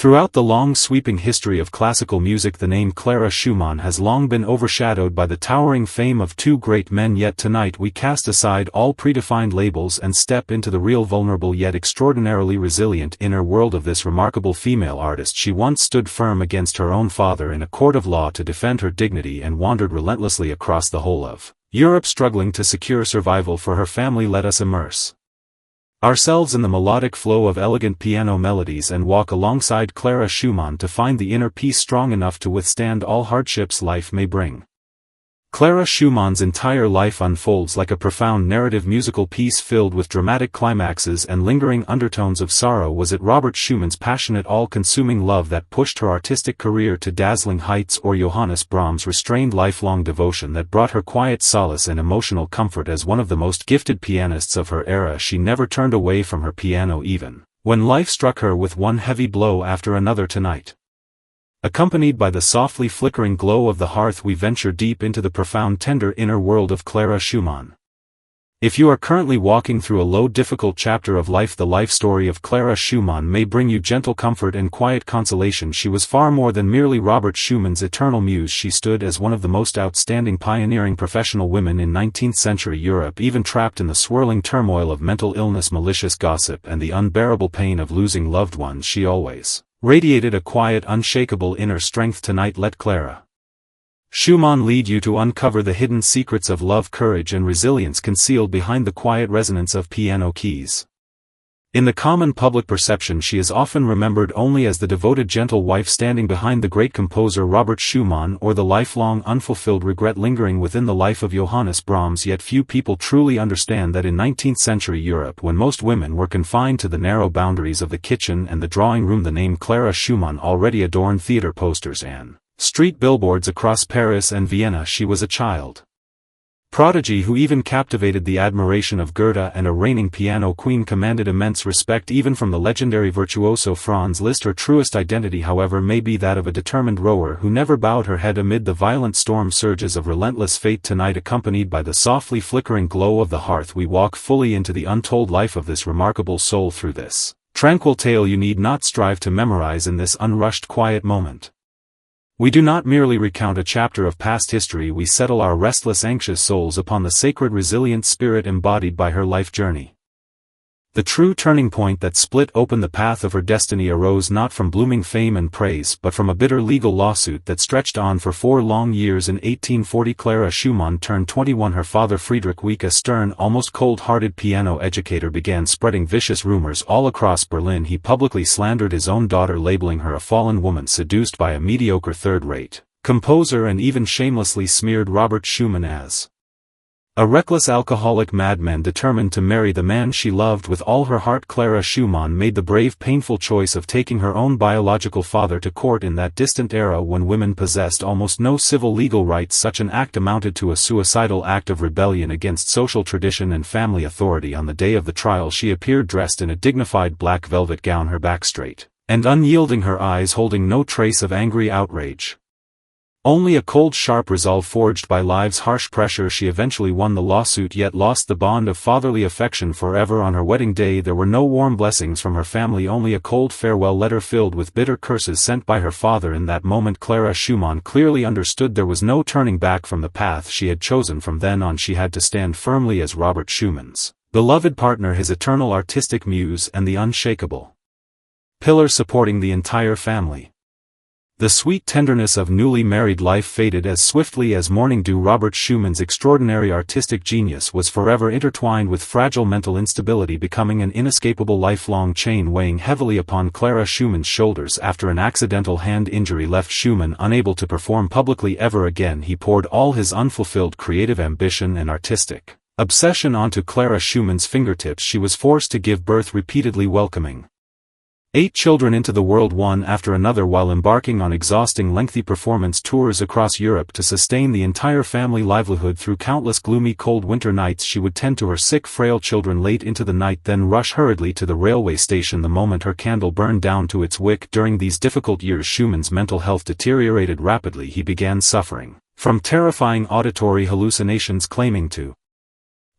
Throughout the long sweeping history of classical music, the name Clara Schumann has long been overshadowed by the towering fame of two great men, yet tonight we cast aside all predefined labels and step into the real, vulnerable yet extraordinarily resilient inner world of this remarkable female artist. She once stood firm against her own father in a court of law to defend her dignity and wandered relentlessly across the whole of Europe, struggling to secure survival for her family. Let us immerse ourselves in the melodic flow of elegant piano melodies and walk alongside Clara Schumann to find the inner peace strong enough to withstand all hardships life may bring. Clara Schumann's entire life unfolds like a profound narrative musical piece filled with dramatic climaxes and lingering undertones of sorrow. Was it Robert Schumann's passionate, all-consuming love that pushed her artistic career to dazzling heights, or Johannes Brahms' restrained lifelong devotion that brought her quiet solace and emotional comfort? As one of the most gifted pianists of her era, she never turned away from her piano even when life struck her with one heavy blow after another. Tonight, accompanied by the softly flickering glow of the hearth, we venture deep into the profound, tender inner world of Clara Schumann. If you are currently walking through a low, difficult chapter of life, the life story of Clara Schumann may bring you gentle comfort and quiet consolation. She was far more than merely Robert Schumann's eternal muse. She stood as one of the most outstanding pioneering professional women in 19th-century Europe. Even trapped in the swirling turmoil of mental illness, malicious gossip, and the unbearable pain of losing loved ones, she always radiated a quiet, unshakable inner strength. Tonight, let Clara Schumann lead you to uncover the hidden secrets of love, courage, and resilience concealed behind the quiet resonance of piano keys. In the common public perception, she is often remembered only as the devoted, gentle wife standing behind the great composer Robert Schumann, or the lifelong unfulfilled regret lingering within the life of Johannes Brahms. Yet few people truly understand that in 19th-century Europe, when most women were confined to the narrow boundaries of the kitchen and the drawing room, the name Clara Schumann already adorned theater posters and street billboards across Paris and Vienna. She was a child prodigy who even captivated the admiration of Goethe, and a reigning piano queen, commanded immense respect even from the legendary virtuoso Franz Liszt. Her truest identity, however, may be that of a determined rower who never bowed her head amid the violent storm surges of relentless fate. Tonight, accompanied by the softly flickering glow of the hearth, we walk fully into the untold life of this remarkable soul. Through this tranquil tale you need not strive to memorize. In this unrushed, quiet moment, we do not merely recount a chapter of past history, we settle our restless, anxious souls upon the sacred, resilient spirit embodied by her life journey. The true turning point that split open the path of her destiny arose not from blooming fame and praise, but from a bitter legal lawsuit that stretched on for 4 long years. In 1840, Clara Schumann turned 21. Her father, Friedrich Wieck, a stern, almost cold-hearted piano educator, began spreading vicious rumors all across Berlin. He publicly slandered his own daughter, labeling her a fallen woman seduced by a mediocre third-rate composer, and even shamelessly smeared Robert Schumann as a reckless alcoholic madman determined to marry the man she loved with all her heart. Clara Schumann made the brave, painful choice of taking her own biological father to court in that distant era when women possessed almost no civil legal rights. Such an act amounted to a suicidal act of rebellion against social tradition and family authority. On the day of the trial, she appeared dressed in a dignified black velvet gown, her back straight and unyielding, her eyes holding no trace of angry outrage, only a cold, sharp resolve forged by life's harsh pressure. She eventually won the lawsuit, yet lost the bond of fatherly affection forever. On her wedding day there were no warm blessings from her family, only a cold farewell letter filled with bitter curses sent by her father. In that moment, Clara Schumann clearly understood there was no turning back from the path she had chosen. From then on, she had to stand firmly as Robert Schumann's beloved partner, his eternal artistic muse, and the unshakable pillar supporting the entire family. The sweet tenderness of newly married life faded as swiftly as morning dew. Robert Schumann's extraordinary artistic genius was forever intertwined with fragile mental instability, becoming an inescapable lifelong chain weighing heavily upon Clara Schumann's shoulders. After an accidental hand injury left Schumann unable to perform publicly ever again, he poured all his unfulfilled creative ambition and artistic obsession onto Clara Schumann's fingertips. She was forced to give birth, repeatedly welcoming 8 children into the world, one after another, while embarking on exhausting, lengthy performance tours across Europe to sustain the entire family livelihood. Through countless gloomy, cold winter nights, she would tend to her sick, frail children late into the night, then rush hurriedly to the railway station the moment her candle burned down to its wick. During these difficult years, Schumann's mental health deteriorated rapidly. He began suffering from terrifying auditory hallucinations, claiming to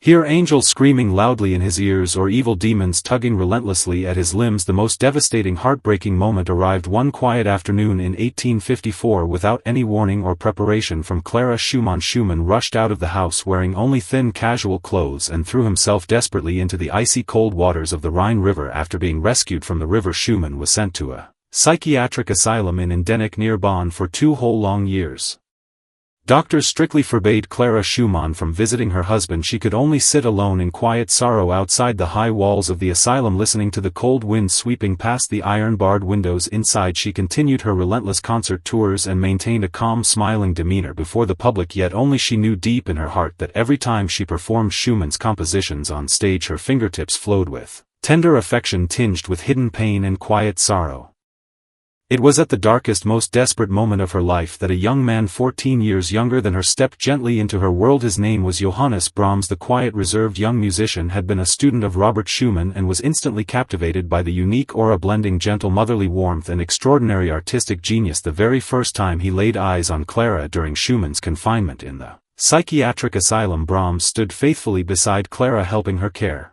Hear angels screaming loudly in his ears or evil demons tugging relentlessly at his limbs. The most devastating, heartbreaking moment arrived one quiet afternoon in 1854 without any warning or preparation from Clara Schumann. Schumann rushed out of the house wearing only thin casual clothes and threw himself desperately into the icy cold waters of the Rhine River. After being rescued from the river, Schumann was sent to a psychiatric asylum in Endenich near Bonn for 2 whole long years. Doctors strictly forbade Clara Schumann from visiting her husband. She could only sit alone in quiet sorrow outside the high walls of the asylum, listening to the cold wind sweeping past the iron-barred windows. Inside, she continued her relentless concert tours and maintained a calm, smiling demeanor before the public, yet only she knew deep in her heart that every time she performed Schumann's compositions on stage, her fingertips flowed with tender affection tinged with hidden pain and quiet sorrow. It was at the darkest, most desperate moment of her life that a young man 14 years younger than her stepped gently into her world. His name was Johannes Brahms. The quiet, reserved young musician had been a student of Robert Schumann and was instantly captivated by the unique aura blending gentle motherly warmth and extraordinary artistic genius the very first time he laid eyes on Clara. During Schumann's confinement in the psychiatric asylum, Brahms stood faithfully beside Clara, helping her care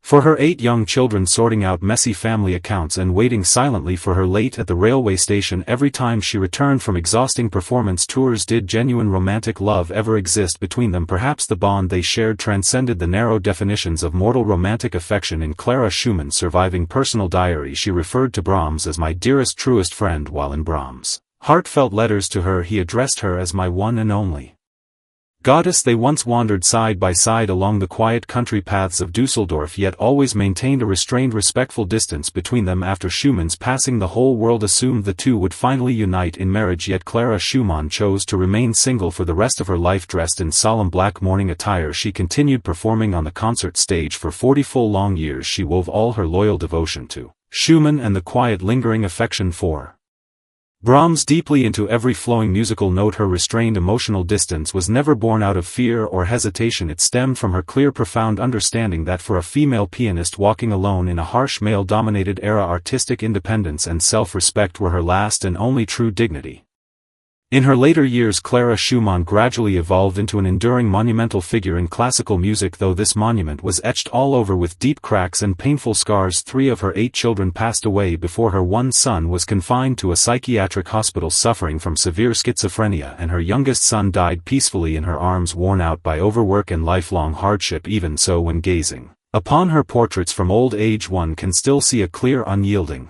for her 8 young children, sorting out messy family accounts and waiting silently for her late at the railway station every time she returned from exhausting performance tours. Did genuine romantic love ever exist between them? Perhaps the bond they shared transcended the narrow definitions of mortal romantic affection. In Clara Schumann's surviving personal diary, she referred to Brahms as my dearest, truest friend, while in Brahms' heartfelt letters to her he addressed her as my one and only goddess. They once wandered side by side along the quiet country paths of Dusseldorf, yet always maintained a restrained, respectful distance between them. After Schumann's passing, the whole world assumed the two would finally unite in marriage, yet Clara Schumann chose to remain single for the rest of her life. Dressed in solemn black mourning attire, she continued performing on the concert stage for 40 full long years. She wove all her loyal devotion to Schumann and the quiet, lingering affection for Brahms deeply into every flowing musical note. Her restrained emotional distance was never born out of fear or hesitation. It stemmed from her clear, profound understanding that for a female pianist walking alone in a harsh, male-dominated era, artistic independence and self-respect were her last and only true dignity. In her later years, Clara Schumann gradually evolved into an enduring, monumental figure in classical music, though this monument was etched all over with deep cracks and painful scars. 3 of her 8 children passed away before her. One son was confined to a psychiatric hospital suffering from severe schizophrenia, and her youngest son died peacefully in her arms, worn out by overwork and lifelong hardship. Even so, when gazing upon her portraits from old age, one can still see a clear, unyielding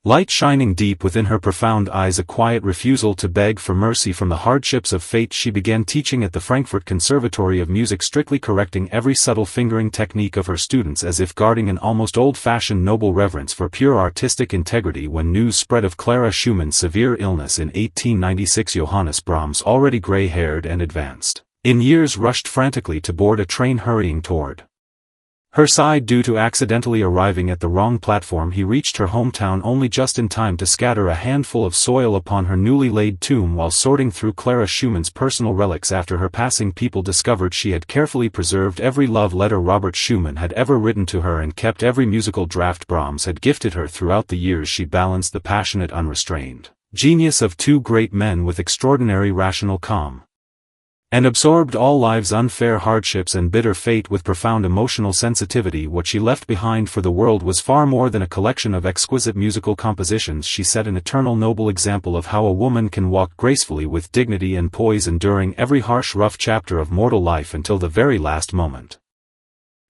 light shining deep within her profound eyes, a quiet refusal to beg for mercy from the hardships of fate. She began teaching at the Frankfurt Conservatory of Music, strictly correcting every subtle fingering technique of her students, as if guarding an almost old-fashioned noble reverence for pure artistic integrity. When news spread of Clara Schumann's severe illness in 1896, Johannes Brahms, already gray-haired and advanced in years, rushed frantically to board a train hurrying toward her side. Due to accidentally arriving at the wrong platform, he reached her hometown only just in time to scatter a handful of soil upon her newly laid tomb. While sorting through Clara Schumann's personal relics after her passing, people discovered she had carefully preserved every love letter Robert Schumann had ever written to her and kept every musical draft Brahms had gifted her. Throughout the years, she balanced the passionate, unrestrained genius of 2 great men with extraordinary rational calm, and absorbed all life's unfair hardships and bitter fate with profound emotional sensitivity. What she left behind for the world was far more than a collection of exquisite musical compositions. She set an eternal, noble example of how a woman can walk gracefully with dignity and poise, enduring every harsh, rough chapter of mortal life until the very last moment.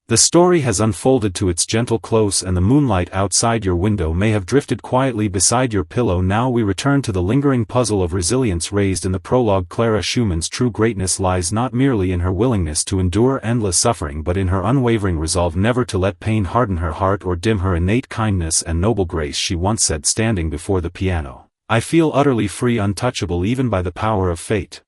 The story has unfolded to its gentle close, and the moonlight outside your window may have drifted quietly beside your pillow. Now we return to the lingering puzzle of resilience raised in the prologue. Clara Schumann's true greatness lies not merely in her willingness to endure endless suffering, but in her unwavering resolve never to let pain harden her heart or dim her innate kindness and noble grace. She once said, standing before the piano, "I feel utterly free, untouchable even by the power of fate."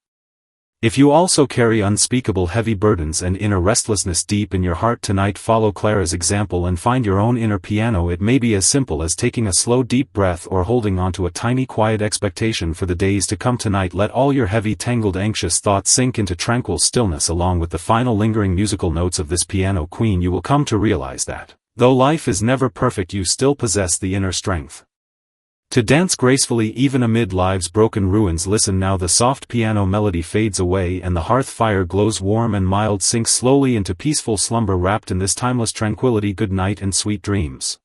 If you also carry unspeakable heavy burdens and inner restlessness deep in your heart tonight, follow Clara's example and find your own inner piano. It may be as simple as taking a slow, deep breath or holding on to a tiny, quiet expectation for the days to come. Tonight, let all your heavy, tangled, anxious thoughts sink into tranquil stillness. Along with the final lingering musical notes of this piano queen, you will come to realize that, though life is never perfect, you still possess the inner strength To dance gracefully even amid life's broken ruins. Listen now, the soft piano melody fades away and the hearth fire glows warm and mild, sinks slowly into peaceful slumber wrapped in this timeless tranquility. Good night and sweet dreams.